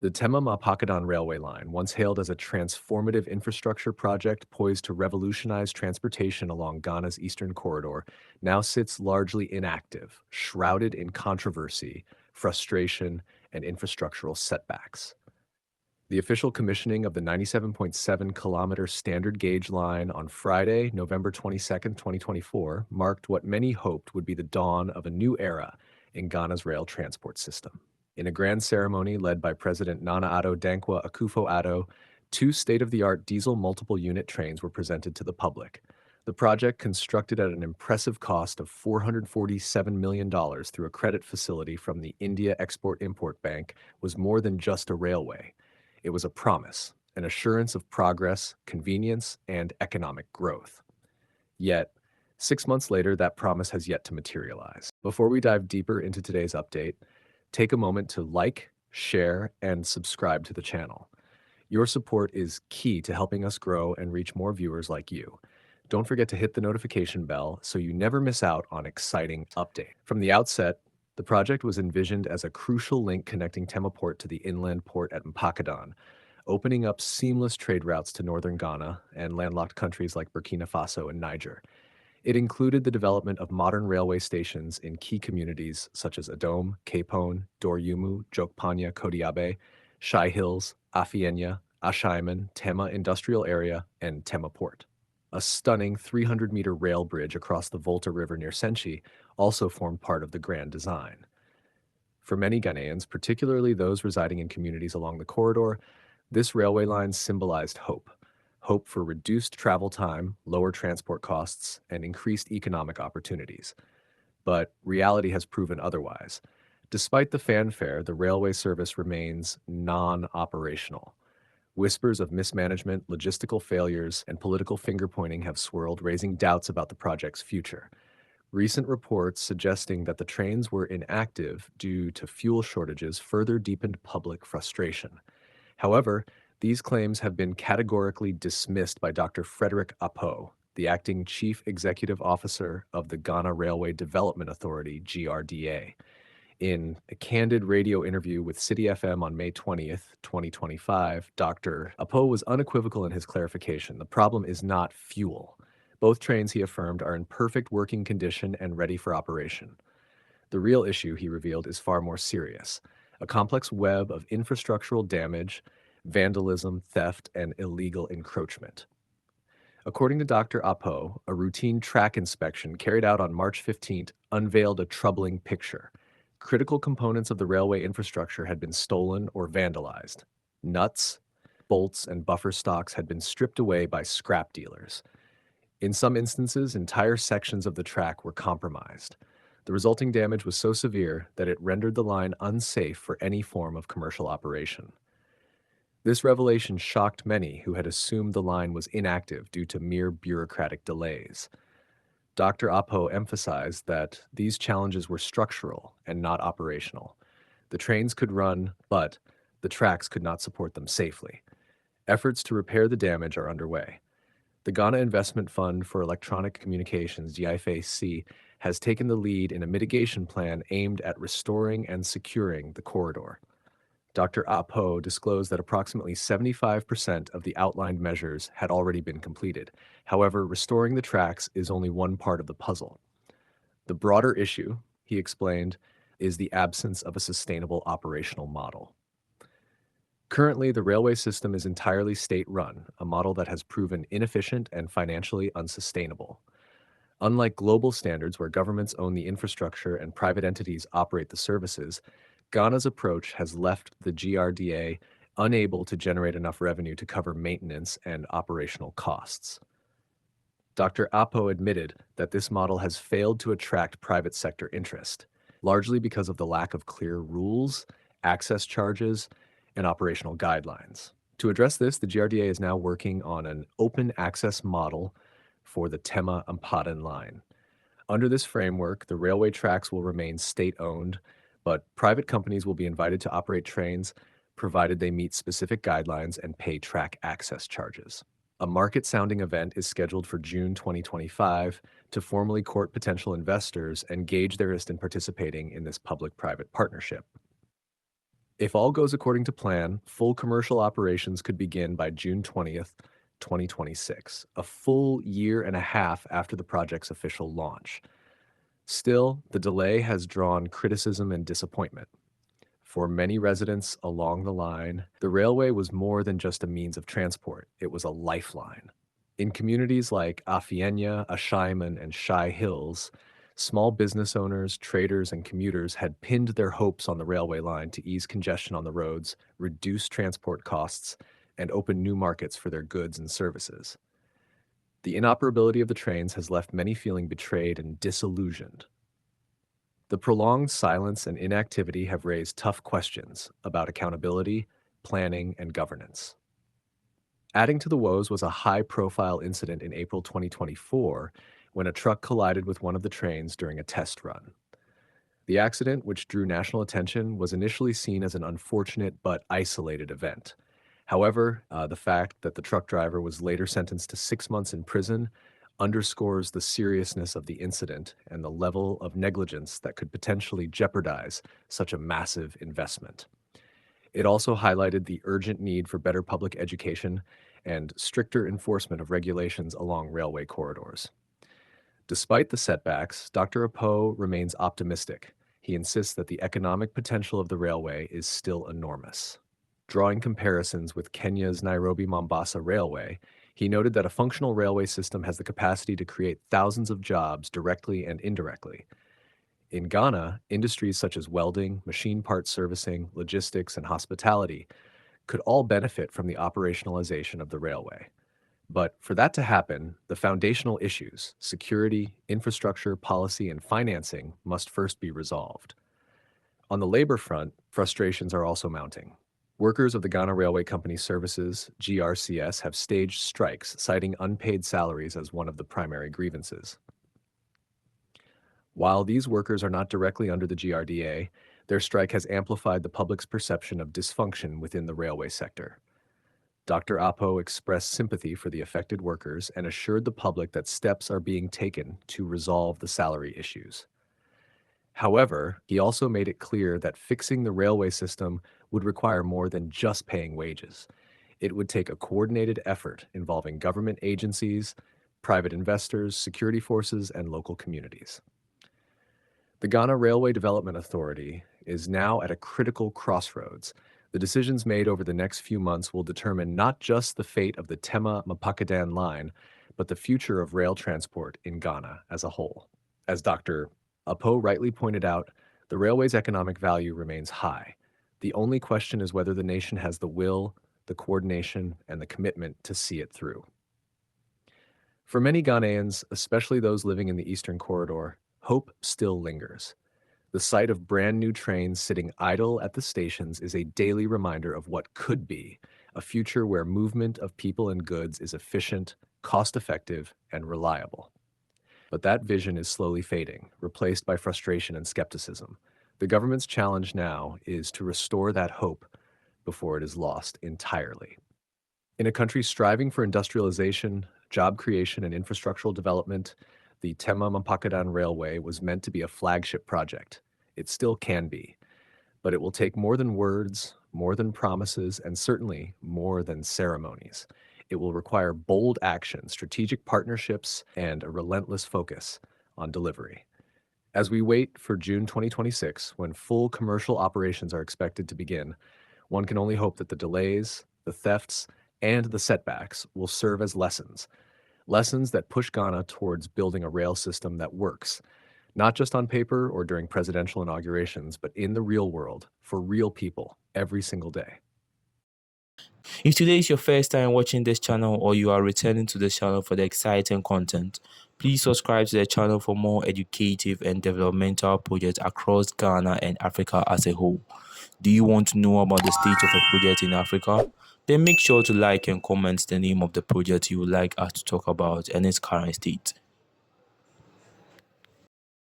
The Tema-Mpakadan railway line, once hailed as a transformative infrastructure project poised to revolutionize transportation along Ghana's eastern corridor, now sits largely inactive, shrouded in controversy, frustration, and infrastructural setbacks. The official commissioning of the 97.7-kilometer standard gauge line on Friday, November 22, 2024, marked what many hoped would be the dawn of a new era in Ghana's rail transport system. In a grand ceremony led by President Nana Addo Dankwa Akufo-Addo, two state-of-the-art diesel multiple unit trains were presented to the public. The project, constructed at an impressive cost of $447 million through a credit facility from the India Export-Import Bank, was more than just a railway. It was a promise, an assurance of progress, convenience, and economic growth. Yet, 6 months later, that promise has yet to materialize. Before we dive deeper into today's update, take a moment to like, share, and subscribe to the channel. Your support is key to helping us grow and reach more viewers like you. Don't forget to hit the notification bell so you never miss out on exciting updates. From the outset, the project was envisioned as a crucial link connecting Tema Port to the inland port at Mpakadan, opening up seamless trade routes to northern Ghana and landlocked countries like Burkina Faso and Niger. It included the development of modern railway stations in key communities such as Adom, Capone, Doryumu, Jokpanya, Kodiabe, Shai Hills, Afienya, Ashaiman, Tema Industrial Area, and Tema Port. A stunning 300-meter rail bridge across the Volta River near Senchi also formed part of the grand design. For many Ghanaians, particularly those residing in communities along the corridor, this railway line symbolized hope. Hope for reduced travel time, lower transport costs, and increased economic opportunities. But reality has proven otherwise. Despite the fanfare, the railway service remains non-operational. Whispers of mismanagement, logistical failures, and political finger-pointing have swirled, raising doubts about the project's future. Recent reports suggesting that the trains were inactive due to fuel shortages further deepened public frustration. However, these claims have been categorically dismissed by Dr. Frederick Apo, the acting Chief Executive Officer of the Ghana Railway Development Authority, GRDA. In a candid radio interview with City FM on May 20th, 2025, Dr. Apo was unequivocal in his clarification. The problem is not fuel. Both trains, he affirmed, are in perfect working condition and ready for operation. The real issue, he revealed, is far more serious: a complex web of infrastructural damage, vandalism, theft, and illegal encroachment. According to Dr. Apo, a routine track inspection carried out on March 15th unveiled a troubling picture. Critical components of the railway infrastructure had been stolen or vandalized. Nuts, bolts, and buffer stocks had been stripped away by scrap dealers. In some instances, entire sections of the track were compromised. The resulting damage was so severe that it rendered the line unsafe for any form of commercial operation. This revelation shocked many who had assumed the line was inactive due to mere bureaucratic delays. Dr. Apo emphasized that these challenges were structural and not operational. The trains could run, but the tracks could not support them safely. Efforts to repair the damage are underway. The Ghana Investment Fund for Electronic Communications, GIFAC, has taken the lead in a mitigation plan aimed at restoring and securing the corridor. Dr. Apo disclosed that approximately 75% of the outlined measures had already been completed. However, restoring the tracks is only one part of the puzzle. The broader issue, he explained, is the absence of a sustainable operational model. Currently, the railway system is entirely state-run, a model that has proven inefficient and financially unsustainable. Unlike global standards where governments own the infrastructure and private entities operate the services, Ghana's approach has left the GRDA unable to generate enough revenue to cover maintenance and operational costs. Dr. Apo admitted that this model has failed to attract private sector interest, largely because of the lack of clear rules, access charges, and operational guidelines. To address this, the GRDA is now working on an open access model for the Tema-Mpakadan line. Under this framework, the railway tracks will remain state-owned, but private companies will be invited to operate trains provided they meet specific guidelines and pay track access charges. A market-sounding event is scheduled for June 2025 to formally court potential investors and gauge their interest in participating in this public-private partnership. If all goes according to plan, full commercial operations could begin by June 20th, 2026, a full year and a half after the project's official launch. Still, the delay has drawn criticism and disappointment. For many residents along the line, the railway was more than just a means of transport, it was a lifeline. In communities like Afienya, Ashaiman, and Shai Hills, small business owners, traders, and commuters had pinned their hopes on the railway line to ease congestion on the roads, reduce transport costs, and open new markets for their goods and services. The inoperability of the trains has left many feeling betrayed and disillusioned. The prolonged silence and inactivity have raised tough questions about accountability, planning, and governance. Adding to the woes was a high-profile incident in April 2024 when a truck collided with one of the trains during a test run. The accident, which drew national attention, was initially seen as an unfortunate but isolated event. However, the fact that the truck driver was later sentenced to 6 months in prison underscores the seriousness of the incident and the level of negligence that could potentially jeopardize such a massive investment. It also highlighted the urgent need for better public education and stricter enforcement of regulations along railway corridors. Despite the setbacks, Dr. Apo remains optimistic. He insists that the economic potential of the railway is still enormous. Drawing comparisons with Kenya's Nairobi-Mombasa Railway, he noted that a functional railway system has the capacity to create thousands of jobs directly and indirectly. In Ghana, industries such as welding, machine part servicing, logistics, and hospitality could all benefit from the operationalization of the railway. But for that to happen, the foundational issues, security, infrastructure, policy, and financing, must first be resolved. On the labor front, frustrations are also mounting. Workers of the Ghana Railway Company Services, GRCS, have staged strikes, citing unpaid salaries as one of the primary grievances. While these workers are not directly under the GRDA, their strike has amplified the public's perception of dysfunction within the railway sector. Dr. Apo expressed sympathy for the affected workers and assured the public that steps are being taken to resolve the salary issues. However, he also made it clear that fixing the railway system would require more than just paying wages. It would take a coordinated effort involving government agencies, private investors, security forces, and local communities. The Ghana Railway Development Authority is now at a critical crossroads. The decisions made over the next few months will determine not just the fate of the Tema-Mpakadan line, but the future of rail transport in Ghana as a whole. As Dr. Apo rightly pointed out, the railway's economic value remains high. The only question is whether the nation has the will, the coordination, and the commitment to see it through. For many Ghanaians, especially those living in the Eastern Corridor, hope still lingers. The sight of brand new trains sitting idle at the stations is a daily reminder of what could be, a future where movement of people and goods is efficient, cost-effective, and reliable. But that vision is slowly fading, replaced by frustration and skepticism. The government's challenge now is to restore that hope before it is lost entirely. In a country striving for industrialization, job creation, and infrastructural development, the Tema-Mpakadan Railway was meant to be a flagship project. It still can be, but it will take more than words, more than promises, and certainly more than ceremonies. It will require bold action, strategic partnerships, and a relentless focus on delivery. As we wait for June 2026, when full commercial operations are expected to begin, one can only hope that the delays, the thefts, and the setbacks will serve as lessons that push Ghana towards building a rail system that works, not just on paper or during presidential inaugurations, but in the real world, for real people, every single day. If today is your first time watching this channel or you are returning to this channel for the exciting content, please subscribe to the channel for more educative and developmental projects across Ghana and Africa as a whole. Do you want to know about the state of a project in Africa? Then make sure to like and comment the name of the project you would like us to talk about and its current state.